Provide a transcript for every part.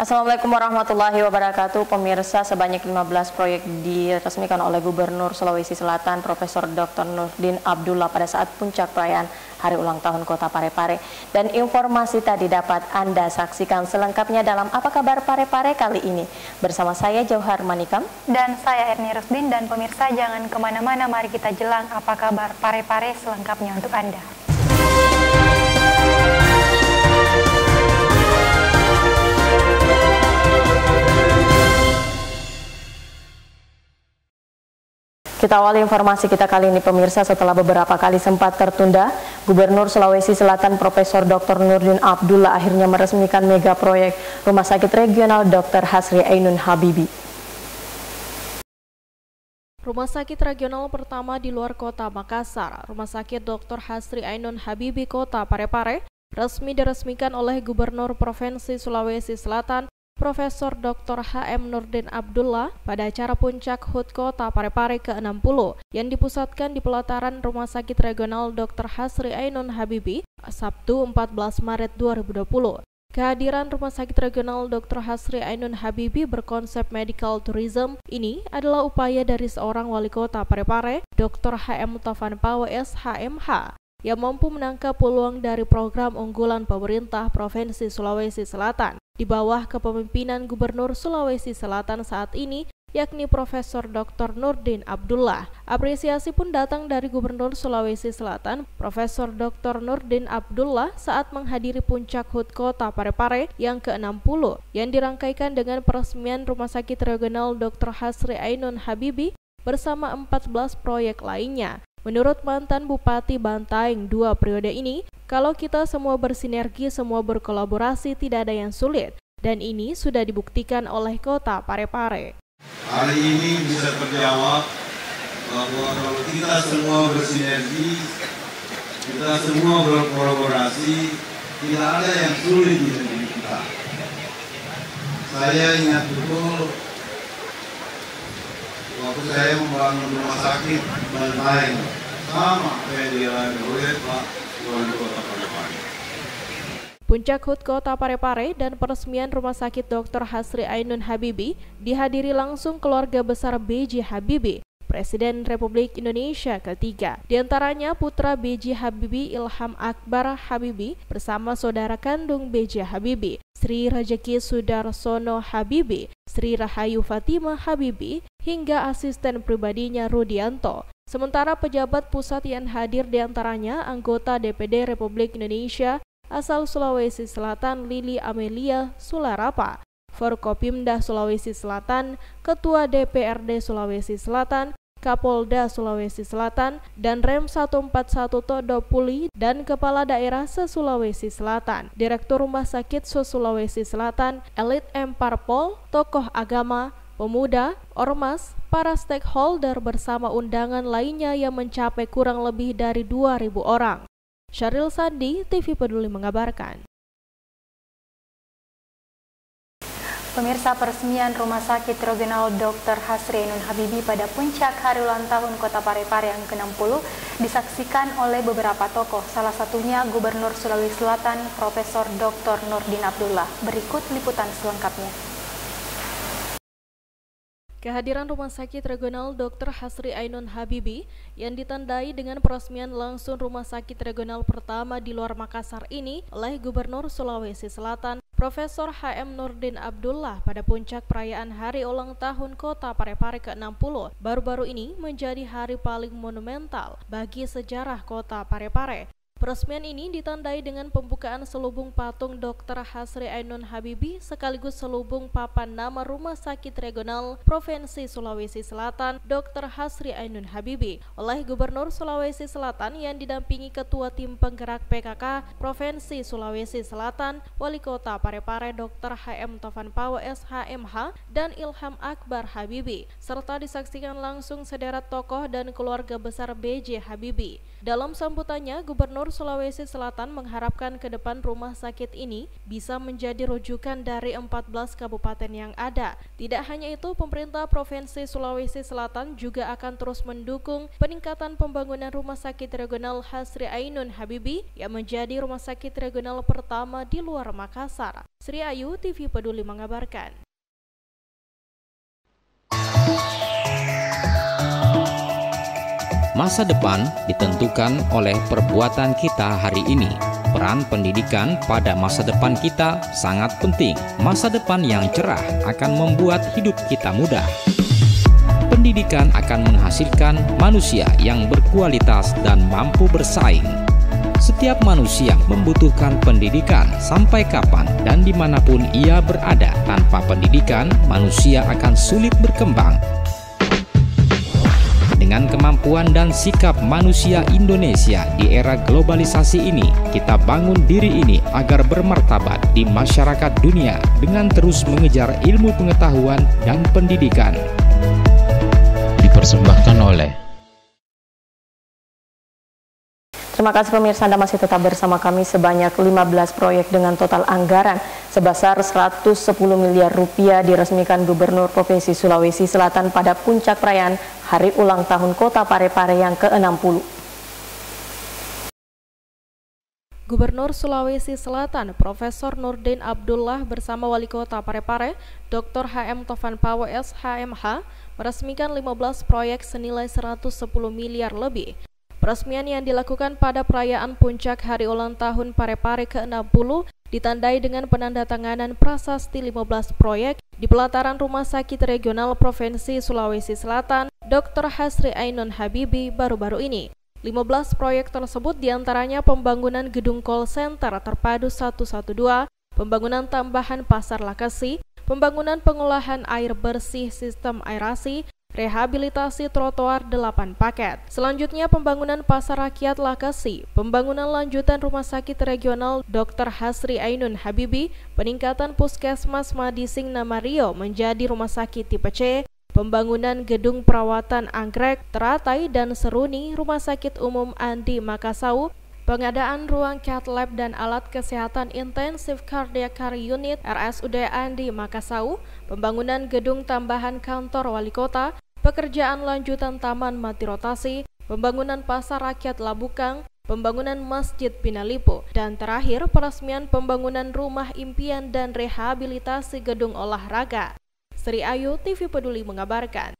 Assalamualaikum warahmatullahi wabarakatuh. Pemirsa, sebanyak 15 proyek diresmikan oleh Gubernur Sulawesi Selatan Profesor Dr. Nurdin Abdullah pada saat puncak perayaan Hari Ulang Tahun Kota Parepare. Dan informasi tadi dapat Anda saksikan selengkapnya dalam Apa Kabar Parepare kali ini. Bersama saya Jauhar Manikam dan saya Erni Rusdin. Dan pemirsa, jangan kemana-mana, mari kita jelang Apa Kabar Parepare selengkapnya untuk Anda. Kita awali informasi kita kali ini, pemirsa. Setelah beberapa kali sempat tertunda, Gubernur Sulawesi Selatan Profesor Dr. Nurdin Abdullah akhirnya meresmikan mega proyek Rumah Sakit Regional Dr. Hasri Ainun Habibie. Rumah sakit regional pertama di luar kota Makassar, Rumah Sakit Dr. Hasri Ainun Habibie Kota Parepare, resmi diresmikan oleh Gubernur Provinsi Sulawesi Selatan Profesor Dr. H.M. Nurdin Abdullah pada acara puncak HUT Kota Parepare ke-60 yang dipusatkan di pelataran Rumah Sakit Regional Dr. Hasri Ainun Habibie Sabtu 14 Maret 2020. Kehadiran Rumah Sakit Regional Dr. Hasri Ainun Habibie berkonsep medical tourism ini adalah upaya dari seorang wali kota Parepare, Dr. H.M. Tovanpawe SHMH, yang mampu menangkap peluang dari program unggulan pemerintah Provinsi Sulawesi Selatan di bawah kepemimpinan Gubernur Sulawesi Selatan saat ini, yakni Profesor Dr. Nurdin Abdullah. Apresiasi pun datang dari Gubernur Sulawesi Selatan, Profesor Dr. Nurdin Abdullah, saat menghadiri puncak HUT Kota Parepare yang ke-60 yang dirangkaikan dengan peresmian Rumah Sakit Regional Dr. Hasri Ainun Habibie bersama 14 proyek lainnya. Menurut mantan Bupati Bantaeng 2 periode ini, kalau kita semua bersinergi, semua berkolaborasi, tidak ada yang sulit. Dan ini sudah dibuktikan oleh Kota Parepare. Hari ini bisa terjawab bahwa kalau kita semua bersinergi, kita semua berkolaborasi, tidak ada yang sulit di negeri kita. Saya ingat betul waktu saya membangun rumah sakit Bantaeng, sama kayak dialami oleh Pak Wali Kota Parepare. Puncak HUT Kota Parepare dan peresmian Rumah Sakit Dr. Hasri Ainun Habibie dihadiri langsung keluarga besar B.J. Habibie, Presiden Republik Indonesia ketiga. Di antaranya putra B.J. Habibie Ilham Akbar Habibie bersama saudara kandung B.J. Habibie, Sri Rejeki Sudarsono Habibie, Sri Rahayu Fatimah Habibie, hingga asisten pribadinya Rudianto. Sementara pejabat pusat yang hadir diantaranya anggota DPD Republik Indonesia asal Sulawesi Selatan Lili Amelia Sularapa, Forkopimda Sulawesi Selatan, Ketua DPRD Sulawesi Selatan, Kapolda Sulawesi Selatan, dan Rem 141 Todopuli, dan Kepala Daerah se-Sulawesi Selatan, Direktur Rumah Sakit se-Sulawesi Selatan, elit Parpol, tokoh agama, pemuda, ormas, para stakeholder bersama undangan lainnya yang mencapai kurang lebih dari 2.000 orang. Syaril Sandi, TV Peduli mengabarkan. Pemirsa, peresmian Rumah Sakit Regional Dr. Hasri Ainun Habibie pada puncak Hari Ulang Tahun Kota Parepare yang ke-60 disaksikan oleh beberapa tokoh, salah satunya Gubernur Sulawesi Selatan Profesor Dr. Nurdin Abdullah. Berikut liputan selengkapnya. Kehadiran Rumah Sakit Regional Dr. Hasri Ainun Habibie yang ditandai dengan peresmian langsung Rumah Sakit Regional pertama di luar Makassar ini oleh Gubernur Sulawesi Selatan Profesor H.M. Nurdin Abdullah pada puncak perayaan Hari Ulang Tahun Kota Parepare ke-60 baru-baru ini menjadi hari paling monumental bagi sejarah Kota Parepare. Peresmian ini ditandai dengan pembukaan selubung patung Dr. Hasri Ainun Habibie sekaligus selubung papan nama Rumah Sakit Regional Provinsi Sulawesi Selatan Dr. Hasri Ainun Habibie oleh Gubernur Sulawesi Selatan yang didampingi Ketua Tim Penggerak PKK Provinsi Sulawesi Selatan, Wali Kota Parepare Dr. H.M. Tovanpawe SHMH, dan Ilham Akbar Habibie, serta disaksikan langsung sederet tokoh dan keluarga besar B.J. Habibie. Dalam sambutannya, Gubernur Sulawesi Selatan mengharapkan ke depan rumah sakit ini bisa menjadi rujukan dari 14 kabupaten yang ada. Tidak hanya itu, pemerintah Provinsi Sulawesi Selatan juga akan terus mendukung peningkatan pembangunan Rumah Sakit Regional Hasri Ainun Habibie yang menjadi rumah sakit regional pertama di luar Makassar. Sri Ayu, TV Peduli mengabarkan. Masa depan ditentukan oleh perbuatan kita hari ini. Peran pendidikan pada masa depan kita sangat penting. Masa depan yang cerah akan membuat hidup kita mudah. Pendidikan akan menghasilkan manusia yang berkualitas dan mampu bersaing. Setiap manusia membutuhkan pendidikan sampai kapan dan dimanapun ia berada. Tanpa pendidikan, manusia akan sulit berkembang. Dengan kemampuan dan sikap manusia Indonesia di era globalisasi ini, kita bangun diri ini agar bermartabat di masyarakat dunia dengan terus mengejar ilmu pengetahuan dan pendidikan. Dipersembahkan oleh. Terima kasih pemirsa, Anda masih tetap bersama kami. Sebanyak 15 proyek dengan total anggaran sebesar 110 miliar rupiah diresmikan Gubernur Provinsi Sulawesi Selatan pada puncak perayaan Hari Ulang Tahun Kota Parepare yang ke-60. Gubernur Sulawesi Selatan Profesor Nurdin Abdullah bersama Wali Kota Parepare Dr. HM Tovan Pawe SHMH meresmikan 15 proyek senilai 110 miliar lebih. Peresmian yang dilakukan pada perayaan puncak Hari Ulang Tahun Parepare ke-60 ditandai dengan penandatanganan prasasti 15 proyek di pelataran Rumah Sakit Regional Provinsi Sulawesi Selatan Dr. Hasri Ainun Habibie baru-baru ini. 15 proyek tersebut diantaranya pembangunan gedung call center terpadu 112, pembangunan tambahan pasar Lakesi, pembangunan pengolahan air bersih sistem aerasi, rehabilitasi trotoar 8 paket. Selanjutnya pembangunan pasar rakyat Lakesi, pembangunan lanjutan Rumah Sakit Regional Dr. Hasri Ainun Habibie, peningkatan Puskesmas Madising Namario menjadi Rumah Sakit tipe C, pembangunan gedung perawatan anggrek, teratai dan seruni Rumah Sakit Umum Andi Makassau, pengadaan ruang cath lab dan alat kesehatan intensif cardiac care unit RSUD Andi Makassau, pembangunan gedung tambahan kantor wali kota, pekerjaan lanjutan taman mati rotasi, pembangunan pasar rakyat Labukang, pembangunan Masjid Pinalipo, dan terakhir peresmian pembangunan rumah impian dan rehabilitasi gedung olahraga. Sri Ayu, TV Peduli mengabarkan.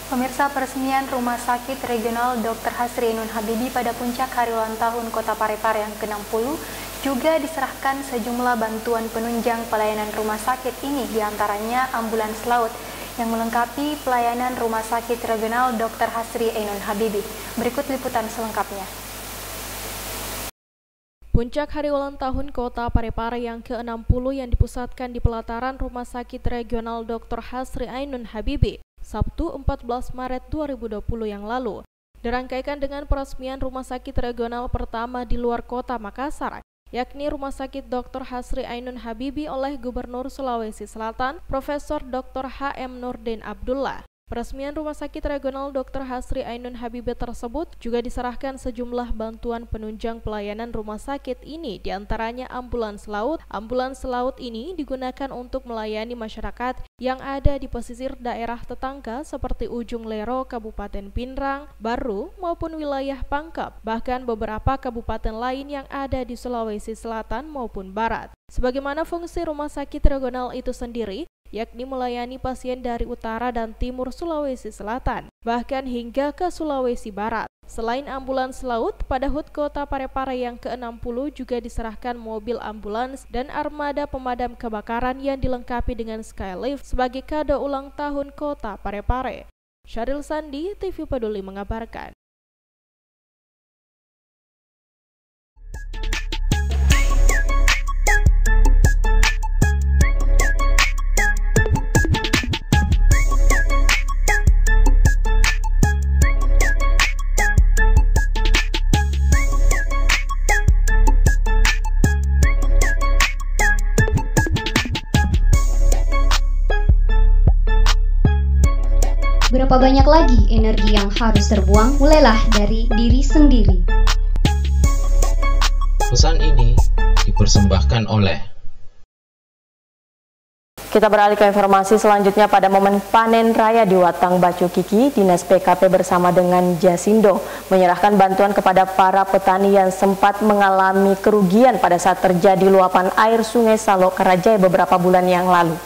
Pemirsa, peresmian Rumah Sakit Regional Dr. Hasri Ainun Habibie pada puncak Hari Ulang Tahun Kota Parepare yang ke-60 juga diserahkan sejumlah bantuan penunjang pelayanan rumah sakit ini, diantaranya ambulans laut yang melengkapi pelayanan Rumah Sakit Regional Dr. Hasri Ainun Habibie. Berikut liputan selengkapnya. Puncak Hari Ulang Tahun Kota Parepare yang ke-60 yang dipusatkan di pelataran Rumah Sakit Regional Dr. Hasri Ainun Habibie Sabtu 14 Maret 2020 yang lalu dirangkaikan dengan peresmian Rumah Sakit Regional pertama di luar kota Makassar, yakni Rumah Sakit Dr. Hasri Ainun Habibie oleh Gubernur Sulawesi Selatan Profesor Dr. HM Nurdin Abdullah. Peresmian Rumah Sakit Regional Dr. Hasri Ainun Habibie tersebut juga diserahkan sejumlah bantuan penunjang pelayanan rumah sakit ini, diantaranya ambulans laut. Ambulans laut ini digunakan untuk melayani masyarakat yang ada di pesisir daerah tetangga seperti Ujung Lero, Kabupaten Pinrang, Baru, maupun wilayah Pangkep, bahkan beberapa kabupaten lain yang ada di Sulawesi Selatan maupun Barat. Sebagaimana fungsi rumah sakit regional itu sendiri, yakni melayani pasien dari utara dan timur Sulawesi Selatan, bahkan hingga ke Sulawesi Barat. Selain ambulans laut, pada HUT Kota Parepare yang ke-60 juga diserahkan mobil ambulans dan armada pemadam kebakaran yang dilengkapi dengan skylift sebagai kado ulang tahun Kota Parepare. Syaril Sandi, TV Peduli mengabarkan. Berapa banyak lagi energi yang harus terbuang? Mulailah dari diri sendiri. Pesan ini dipersembahkan oleh. Kita beralih ke informasi selanjutnya. Pada momen panen raya di Watang Bacu Kiki, Dinas PKP bersama dengan Jasindo menyerahkan bantuan kepada para petani yang sempat mengalami kerugian pada saat terjadi luapan air Sungai Salo Karajaya beberapa bulan yang lalu.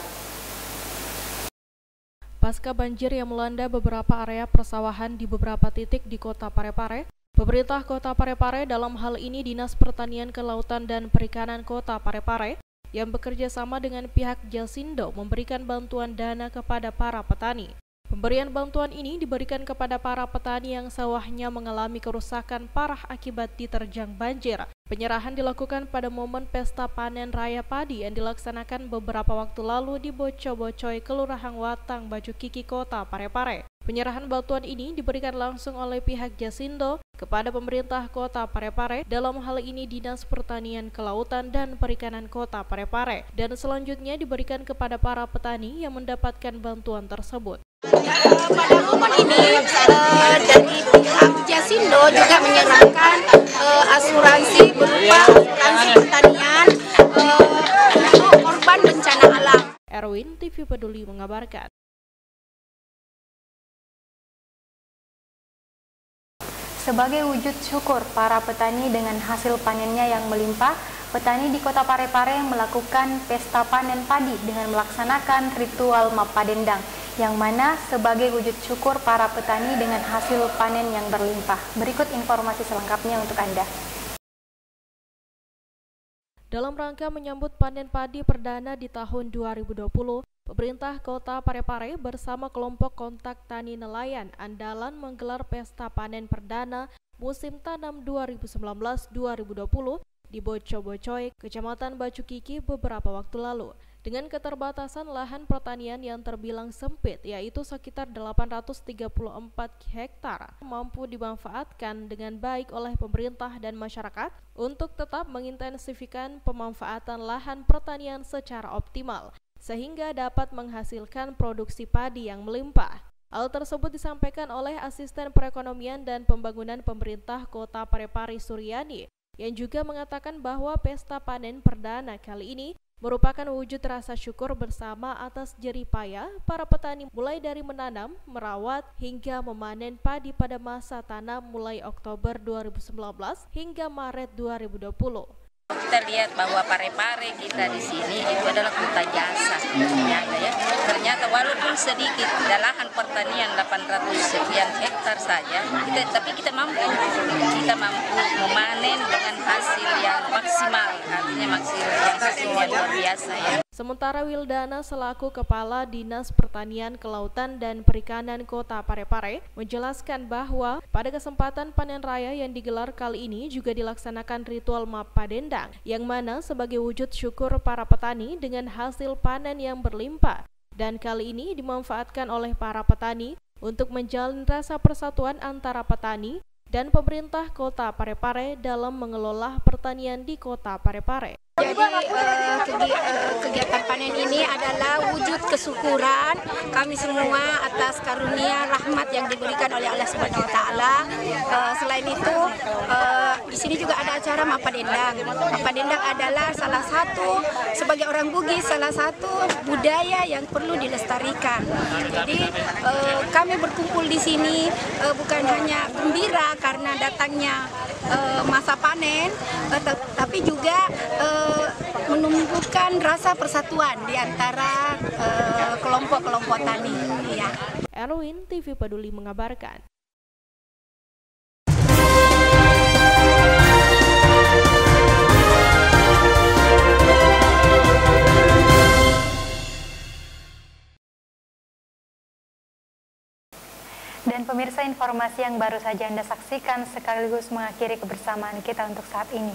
Pasca banjir yang melanda beberapa area persawahan di beberapa titik di Kota Parepare, pemerintah Kota Parepare, dalam hal ini Dinas Pertanian Kelautan dan Perikanan Kota Parepare, yang bekerja sama dengan pihak Jasindo memberikan bantuan dana kepada para petani. Pemberian bantuan ini diberikan kepada para petani yang sawahnya mengalami kerusakan parah akibat diterjang banjir. Penyerahan dilakukan pada momen pesta panen raya padi yang dilaksanakan beberapa waktu lalu di Boco-Bocoy, Kelurahan Watang Bacu Kiki, Kota Parepare. Penyerahan bantuan ini diberikan langsung oleh pihak Jasindo kepada pemerintah Kota Parepare, dalam hal ini Dinas Pertanian Kelautan dan Perikanan Kota Parepare, dan selanjutnya diberikan kepada para petani yang mendapatkan bantuan tersebut. Pada momen ini dari pihak Jasindo juga menyerahkan asuransi berupa asuransi pertanian untuk korban bencana alam. Erwin, TV Peduli mengabarkan. Sebagai wujud syukur para petani dengan hasil panennya yang melimpah, petani di Kota Parepare melakukan pesta panen padi dengan melaksanakan ritual Mapadendang, yang mana sebagai wujud syukur para petani dengan hasil panen yang berlimpah. Berikut informasi selengkapnya untuk Anda. Dalam rangka menyambut panen padi perdana di tahun 2020, pemerintah Kota Parepare bersama kelompok kontak tani nelayan andalan menggelar pesta panen perdana musim tanam 2019-2020 di Boco-Bocoy, Kecamatan Bacu Kiki beberapa waktu lalu. Dengan keterbatasan lahan pertanian yang terbilang sempit, yaitu sekitar 834 hektar, mampu dimanfaatkan dengan baik oleh pemerintah dan masyarakat untuk tetap mengintensifikan pemanfaatan lahan pertanian secara optimal, sehingga dapat menghasilkan produksi padi yang melimpah. Hal tersebut disampaikan oleh Asisten Perekonomian dan Pembangunan Pemerintah Kota Parepare Suryani, yang juga mengatakan bahwa pesta panen perdana kali ini merupakan wujud rasa syukur bersama atas jerih payah para petani mulai dari menanam, merawat, hingga memanen padi pada masa tanam mulai Oktober 2019 hingga Maret 2020. Kita lihat bahwa Parepare kita di sini itu adalah kota jasa. Ternyata walaupun sedikit lahan pertanian 800 sekian hektar saja, tapi kita mampu memanen dengan hasil yang maksimal, artinya hasil yang luar biasa ya. Sementara Wildana selaku Kepala Dinas Pertanian Kelautan dan Perikanan Kota Parepare menjelaskan bahwa pada kesempatan panen raya yang digelar kali ini juga dilaksanakan ritual Mapadendang, yang mana sebagai wujud syukur para petani dengan hasil panen yang berlimpah, dan kali ini dimanfaatkan oleh para petani untuk menjalin rasa persatuan antara petani dan pemerintah Kota Parepare dalam mengelola pertanian di Kota Parepare. Jadi kegiatan panen ini adalah wujud kesyukuran kami semua atas karunia rahmat yang diberikan oleh Allah Subhanahu Wa Taala. Selain itu, di sini juga ada acara Mapadendang. Mapadendang adalah salah satu sebagai orang Bugis, salah satu budaya yang perlu dilestarikan. Jadi kami berkumpul di sini bukan hanya gembira karena datangnya masa panen, tapi juga menumbuhkan rasa persatuan di antara kelompok-kelompok tani. Ya. Erwin, TV Peduli mengabarkan. Dan pemirsa, informasi yang baru saja Anda saksikan sekaligus mengakhiri kebersamaan kita untuk saat ini.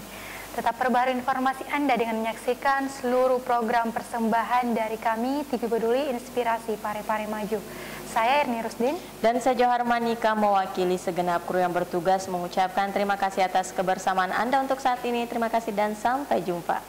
Tetap perbarui informasi Anda dengan menyaksikan seluruh program persembahan dari kami, TV Peduli Inspirasi Parepare Maju. Saya Erni Rusdin. Dan saya Johar Manika mewakili segenap kru yang bertugas mengucapkan terima kasih atas kebersamaan Anda untuk saat ini. Terima kasih dan sampai jumpa.